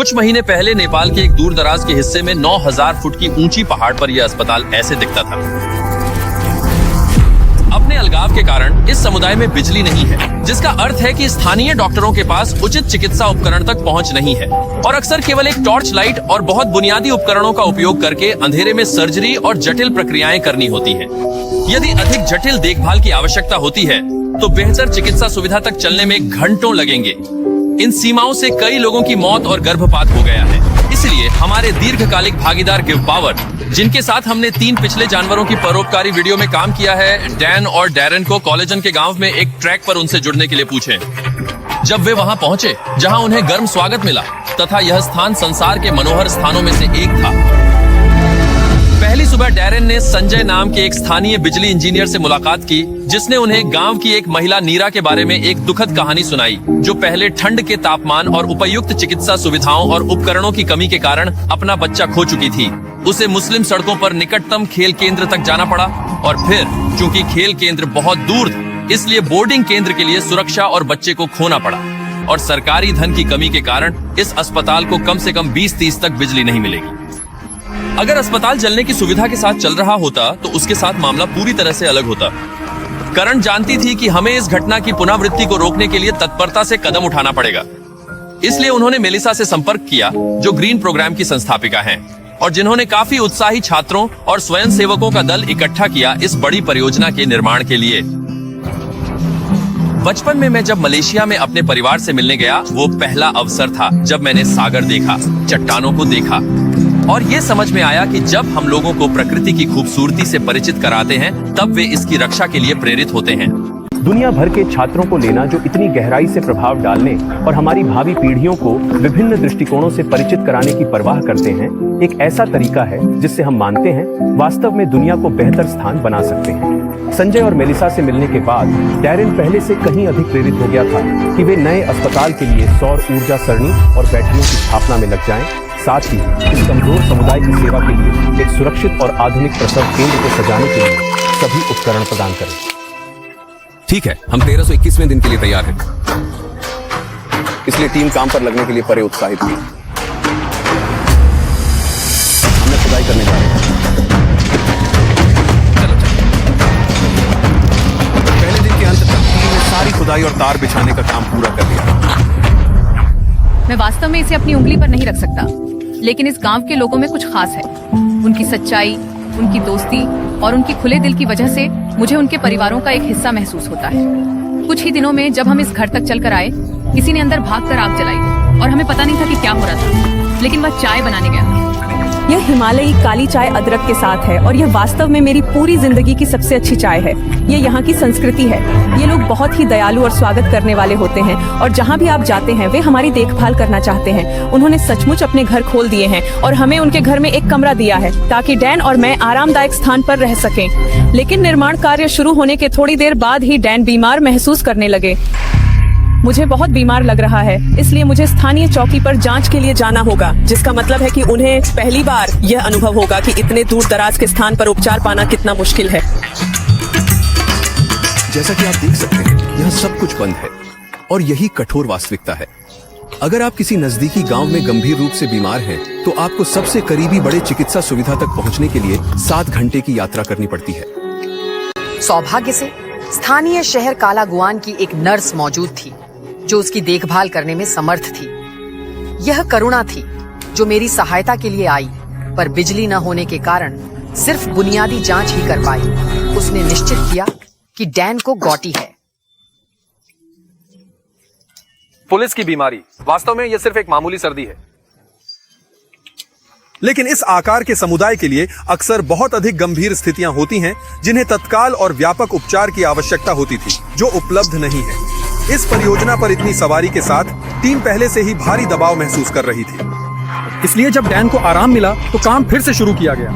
कुछ महीने पहले नेपाल के एक दूर दराज के हिस्से में 9000 फुट की ऊंची पहाड़ पर यह अस्पताल ऐसे दिखता था। अपने अलगाव के कारण इस समुदाय में बिजली नहीं है, जिसका अर्थ है कि स्थानीय डॉक्टरों के पास उचित चिकित्सा उपकरण तक पहुंच नहीं है और अक्सर केवल एक टॉर्च लाइट और बहुत बुनियादी उपकरणों का उपयोग करके अंधेरे में सर्जरी और जटिल प्रक्रियाएं करनी होती हैं। यदि अधिक जटिल देखभाल की आवश्यकता होती है तो बेहतर चिकित्सा सुविधा तक चलने में घंटों लगेंगे। इन सीमाओं से कई लोगों की मौत और गर्भपात हो गया है। इसलिए हमारे दीर्घकालिक भागीदार गिव पावर, जिनके साथ हमने 3 पिछले जानवरों की परोपकारी वीडियो में काम किया है, डैन और डैरेन को कोलेजन के गांव में एक ट्रैक पर उनसे जुड़ने के लिए पूछें। जब वे वहां पहुंचे जहां उन्हें गर्म स्वागत मिला तथा यह स्थान संसार के मनोहर स्थानों में से एक था। पहली सुबह डैरेन ने संजय नाम के एक स्थानीय बिजली इंजीनियर से मुलाकात की, जिसने उन्हें गांव की एक महिला नीरा के बारे में एक दुखद कहानी सुनाई, जो पहले ठंड के तापमान और उपयुक्त चिकित्सा सुविधाओं और उपकरणों की कमी के कारण अपना बच्चा खो चुकी थी। उसे मुस्लिम सड़कों पर निकटतम खेल केंद्र तक जाना पड़ा और फिर चूंकि खेल केंद्र बहुत दूर था, इसलिए बोर्डिंग केंद्र के लिए सुरक्षा और बच्चे को खोना पड़ा और सरकारी धन की कमी के कारण इस अस्पताल को कम से कम 20-30 तक बिजली नहीं मिलेगी। अगर अस्पताल चलने की सुविधा के साथ चल रहा होता तो उसके साथ मामला पूरी तरह से अलग होता। करण जानती थी कि हमें इस घटना की पुनरावृत्ति को रोकने के लिए तत्परता से कदम उठाना पड़ेगा। इसलिए उन्होंने मेलिसा से संपर्क किया, जो ग्रीन प्रोग्राम की संस्थापिका हैं और जिन्होंने काफी उत्साही छात्रों और स्वयंसेवकों का दल इकट्ठा किया इस बड़ी परियोजना के निर्माण के लिए। बचपन में मैं जब मलेशिया में अपने परिवार से मिलने गया, वो पहला अवसर था जब मैंने सागर देखा, चट्टानों को देखा और ये समझ में आया कि जब हम लोगों को प्रकृति की खूबसूरती से परिचित कराते हैं तब वे इसकी रक्षा के लिए प्रेरित होते हैं। दुनिया भर के छात्रों को लेना जो इतनी गहराई से प्रभाव डालने और हमारी भावी पीढ़ियों को विभिन्न दृष्टिकोणों से परिचित कराने की परवाह करते हैं, एक ऐसा तरीका है जिससे हम मानते हैं वास्तव में दुनिया को बेहतर स्थान बना सकते हैं। संजय और मेलिसा से मिलने के बाद डैरेन पहले से कहीं अधिक प्रेरित हो गया था कि वे नए अस्पताल के लिए सौर ऊर्जा सरणी और बैटरियों की स्थापना में लग जाएं, साथ ही इस कमजोर समुदाय की सेवा के लिए एक सुरक्षित और आधुनिक प्रसव केंद्र को सजाने के लिए सभी उपकरण प्रदान करें। ठीक है, हम 1321वें दिन के लिए तैयार हैं। इसलिए टीम काम पर लगने के लिए परे उत्साहित हुई। हमने खुदाई करने जा रहे हैं। पहले दिन के अंत तक टीम ने सारी खुदाई और तार बिछाने का काम पूरा कर लिया। मैं वास्तव में इसे अपनी उंगली पर नहीं रख सकता, लेकिन इस गांव के लोगों में कुछ खास है। उनकी सच्चाई, उनकी दोस्ती और उनकी खुले दिल की वजह से मुझे उनके परिवारों का एक हिस्सा महसूस होता है। कुछ ही दिनों में जब हम इस घर तक चलकर आए, किसी ने अंदर भागकर आग जलाई और हमें पता नहीं था कि क्या हो रहा था, लेकिन वह चाय बनाने गया था। यह हिमालयी काली चाय अदरक के साथ है और यह वास्तव में मेरी पूरी जिंदगी की सबसे अच्छी चाय है। ये यहाँ की संस्कृति है। ये लोग बहुत ही दयालु और स्वागत करने वाले होते हैं और जहाँ भी आप जाते हैं वे हमारी देखभाल करना चाहते हैं। उन्होंने सचमुच अपने घर खोल दिए हैं और हमें उनके घर में एक कमरा दिया है ताकि डैन और मैं आरामदायक स्थान पर रह सकें। लेकिन निर्माण कार्य शुरू होने के थोड़ी देर बाद ही डैन बीमार महसूस करने लगे। मुझे बहुत बीमार लग रहा है, इसलिए मुझे स्थानीय चौकी पर जांच के लिए जाना होगा, जिसका मतलब है कि उन्हें पहली बार यह अनुभव होगा कि इतने दूर दराज के स्थान पर उपचार पाना कितना मुश्किल है। जैसा कि आप देख सकते हैं, यह सब कुछ बंद है और यही कठोर वास्तविकता है। अगर आप किसी नजदीकी गांव में गंभीर रूप से बीमार हैं, तो आपको सबसे करीबी बड़े चिकित्सा सुविधा तक पहुंचने के लिए 7 घंटे की यात्रा करनी पड़ती है। सौभाग्य से स्थानीय शहर कालागुआन की एक नर्स मौजूद थी जो उसकी देखभाल करने में समर्थ थी। यह करुणा थी जो मेरी सहायता के लिए आई, पर बिजली न होने के कारण सिर्फ बुनियादी जांच ही कर पाई। उसने निश्चित किया कि डैन को गौटी है। पुलिस की बीमारी, वास्तव में यह सिर्फ एक मामूली सर्दी है, लेकिन इस आकार के समुदाय के लिए अक्सर बहुत अधिक गंभीर स्थितियां होती हैं जिन्हें तत्काल और व्यापक उपचार की आवश्यकता होती थी, जो उपलब्ध नहीं है। इस परियोजना पर इतनी सवारी के साथ टीम पहले से ही भारी दबाव महसूस कर रही थी। इसलिए जब डैन को आराम मिला तो काम फिर से शुरू किया गया।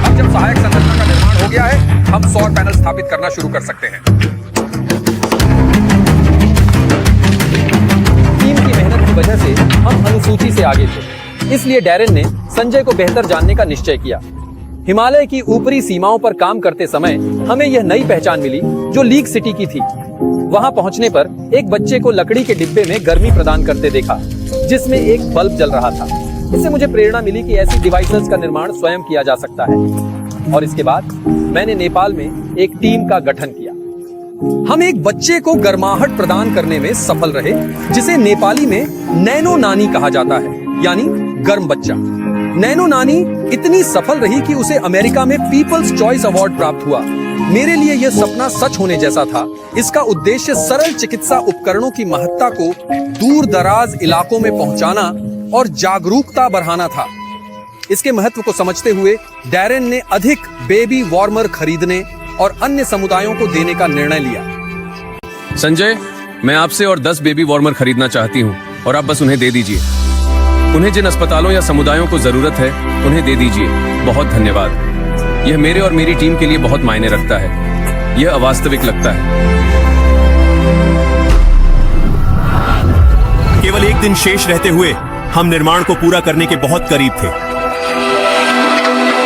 अब जब सहायक संरचना का निर्माण हो गया है, हम सौर पैनल स्थापित करना शुरू कर सकते हैं। टीम की मेहनत की वजह से हम अनुसूची से आगे थे, इसलिए डैरेन ने संजय को बेहतर जानने का निश्चय किया। हिमालय की ऊपरी सीमाओं पर काम करते समय हमें यह नई पहचान मिली जो लीक सिटी की थी। वहां पहुंचने पर एक बच्चे को लकड़ी के डिब्बे में गर्मी प्रदान करते देखा, जिसमें एक बल्ब जल रहा था। इससे मुझे प्रेरणा मिली कि ऐसी डिवाइसेस का निर्माण स्वयं किया जा सकता है। और इसके बाद मैंने नेपाल में एक टीम का गठन किया। हम एक बच्चे को गर्माहट प्रदान करने में सफल रहे, जिसे नेपाली में नैनो नानी कहा जाता है, यानी गर्म बच्चा। नैनो नानी इतनी सफल रही कि उसे अमेरिका में पीपल्स चॉइस अवार्ड प्राप्त हुआ। मेरे लिए यह सपना सच होने जैसा था। इसका उद्देश्य सरल चिकित्सा उपकरणों की महत्ता को दूर दराज इलाकों में पहुंचाना और जागरूकता बढ़ाना था। इसके महत्व को समझते हुए डैरेन ने अधिक बेबी वार्मर खरीदने और अन्य समुदायों को देने का निर्णय लिया। संजय, मैं आपसे और 10 बेबी वार्मर खरीदना चाहती हूँ और आप बस उन्हें दे दीजिए। उन्हें जिन अस्पतालों या समुदायों को जरूरत है उन्हें दे दीजिए। बहुत धन्यवाद। यह मेरे और मेरी टीम के लिए बहुत मायने रखता है। यह अवास्तविक लगता है। केवल एक दिन शेष रहते हुए हम निर्माण को पूरा करने के बहुत करीब थे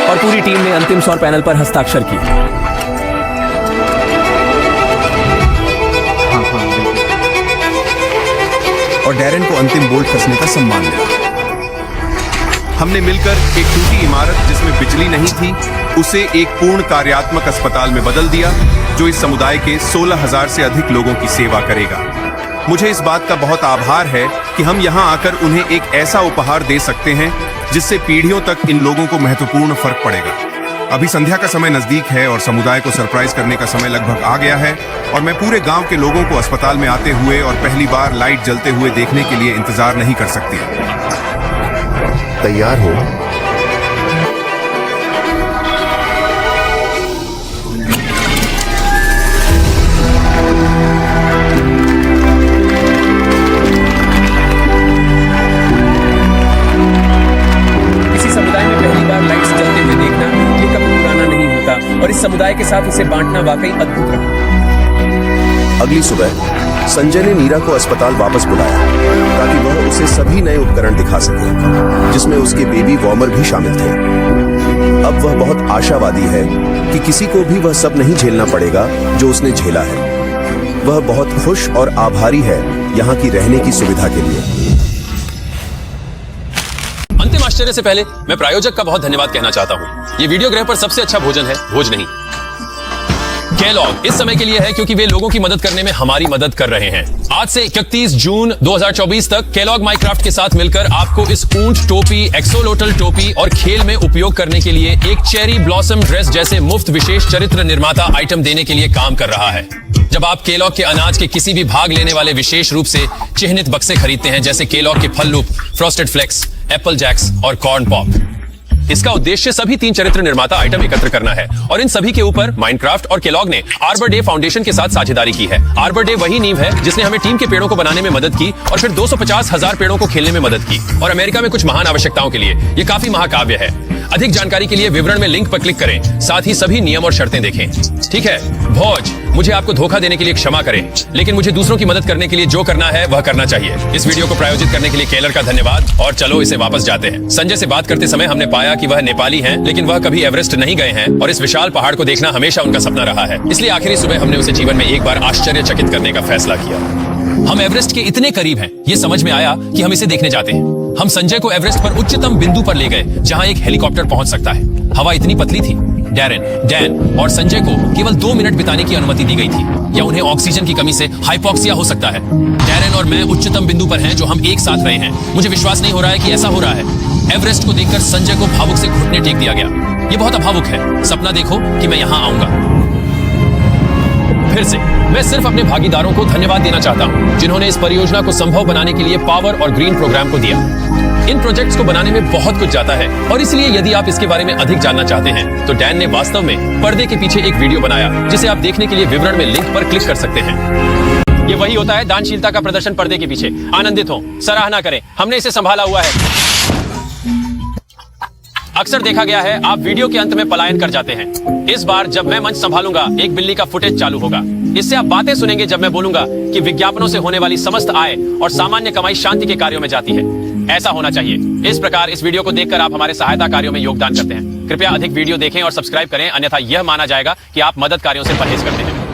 और पूरी टीम ने अंतिम सौर पैनल पर हस्ताक्षर किए। और डैरेन को अंतिम बोल्ट कसने का सम्मान मिला। हमने मिलकर एक टूटी इमारत जिसमें बिजली नहीं थी, उसे एक पूर्ण कार्यात्मक अस्पताल में बदल दिया, जो इस समुदाय के 16,000 से अधिक लोगों की सेवा करेगा। मुझे इस बात का बहुत आभार है कि हम यहाँ आकर उन्हें एक ऐसा उपहार दे सकते हैं जिससे पीढ़ियों तक इन लोगों को महत्वपूर्ण फर्क पड़ेगा। अभी संध्या का समय नजदीक है और समुदाय को सरप्राइज करने का समय लगभग आ गया है और मैं पूरे गांव के लोगों को अस्पताल में आते हुए और पहली बार लाइट जलते हुए देखने के लिए इंतजार नहीं कर सकती। तैयार हो? किसी समुदाय में पहली बार लाइट्स जलते हुए देखना ये कभी पुराना नहीं होता और इस समुदाय के साथ इसे बांटना वाकई अद्भुत रहा। अगली सुबह संजय ने नीरा को अस्पताल वापस बुलाया ताकि वह उसे सभी नए उपकरण दिखा सके, जिसमें उसके बेबी वार्मर भी शामिल थे। अब वह बहुत आशावादी है कि किसी को भी वह सब नहीं झेलना पड़ेगा जो उसने झेला है। वह बहुत खुश और आभारी है यहाँ की रहने की सुविधा के लिए। अंतिम आश्चर्य से पहले मैं प्रायोजक का बहुत धन्यवाद कहना चाहता हूँ। ये वीडियो ग्रह पर सबसे अच्छा भोजन है, भोज नहीं। केलॉग इस समय के लिए है क्योंकि वे लोगों की मदद करने में हमारी मदद कर रहे हैं। आज से 31 जून 2024 तक केलॉग माइक्राफ्ट के साथ मिलकर आपको इस ऊंट टोपी, एक्सोलोटल टोपी और खेल में उपयोग करने के लिए एक चेरी ब्लॉसम ड्रेस जैसे मुफ्त विशेष चरित्र निर्माता आइटम देने के लिए काम कर रहा है। जब आप केलॉग के अनाज के किसी भी भाग लेने वाले विशेष रूप से चिह्नित बक्से खरीदते हैं, जैसे केलॉग के फल loop, frosted flakes, apple jacks और कॉर्न पॉप, इसका उद्देश्य सभी 3 चरित्र निर्माता आइटम एकत्र करना है और इन सभी के ऊपर माइनक्राफ्ट और केलॉग ने आर्बर डे फाउंडेशन के साथ साझेदारी की है। आर्बर डे वही नींव है जिसने हमें टीम के पेड़ों को बनाने में मदद की और फिर 250,000 पेड़ों को खेलने में मदद की और अमेरिका में कुछ महान आवश्यकताओं के लिए ये काफी महाकाव्य है। अधिक जानकारी के लिए विवरण में लिंक पर क्लिक करें, साथ ही सभी नियम और शर्तें देखें। ठीक है भोज, मुझे आपको धोखा देने के लिए क्षमा करें, लेकिन मुझे दूसरों की मदद करने के लिए जो करना है वह करना चाहिए। इस वीडियो को प्रायोजित करने के लिए केलर का धन्यवाद और चलो इसे वापस जाते हैं। संजय से बात करते समय हमने पाया कि वह नेपाली हैं, लेकिन वह कभी एवरेस्ट नहीं गए हैं और इस विशाल पहाड़ को देखना हमेशा उनका सपना रहा है। इसलिए आखिरी सुबह हमने उसे जीवन में एक बार आश्चर्यचकित करने का फैसला किया। हम एवरेस्ट के इतने करीब हैं, ये समझ में आया कि हम इसे देखने जाते हैं। हम संजय को एवरेस्ट पर उच्चतम बिंदु पर ले गए जहां एक हेलीकॉप्टर पहुंच सकता है। हवा इतनी पतली थी। डैन और संजय को केवल 2 मिनट बिताने की अनुमति दी गई थी, या उन्हें ऑक्सीजन की कमी से हाइपोक्सिया हो सकता है। डैरेन और मैं उच्चतम बिंदु पर हैं जो हम एक साथ रहे हैं। मुझे विश्वास नहीं हो रहा है कि ऐसा हो रहा है। एवरेस्ट को देखकर संजय को भावुक से घुटने टेक दिया गया। ये बहुत अभावुक है। सपना देखो कि मैं यहाँ आऊंगा। फिर से मैं सिर्फ अपने भागीदारों को धन्यवाद देना चाहता हूं जिन्होंने इस परियोजना को संभव बनाने के लिए पावर और ग्रीन प्रोग्राम को दिया। इन प्रोजेक्ट्स को बनाने में बहुत कुछ जाता है और इसलिए यदि आप इसके बारे में अधिक जानना चाहते हैं तो डैन ने वास्तव में पर्दे के पीछे एक वीडियो बनाया जिसे आप देखने के लिए विवरण में लिंक पर क्लिक कर सकते हैं। ये वही होता है दानशीलता का प्रदर्शन पर्दे के पीछे। आनंदित हो, सराहना करें, हमने इसे संभाला हुआ है। अक्सर देखा गया है आप वीडियो के अंत में पलायन कर जाते हैं। इस बार जब मैं मंच संभालूंगा एक बिल्ली का फुटेज चालू होगा। इससे आप बातें सुनेंगे जब मैं बोलूंगा कि विज्ञापनों से होने वाली समस्त आय और सामान्य कमाई शांति के कार्यों में जाती है। ऐसा होना चाहिए। इस प्रकार इस वीडियो को देखकर आप हमारे सहायता कार्यों में योगदान करते हैं। कृपया अधिक वीडियो देखें और सब्सक्राइब करें, अन्यथा यह माना जाएगा कि आप मदद कार्यों से परहेज करते हैं।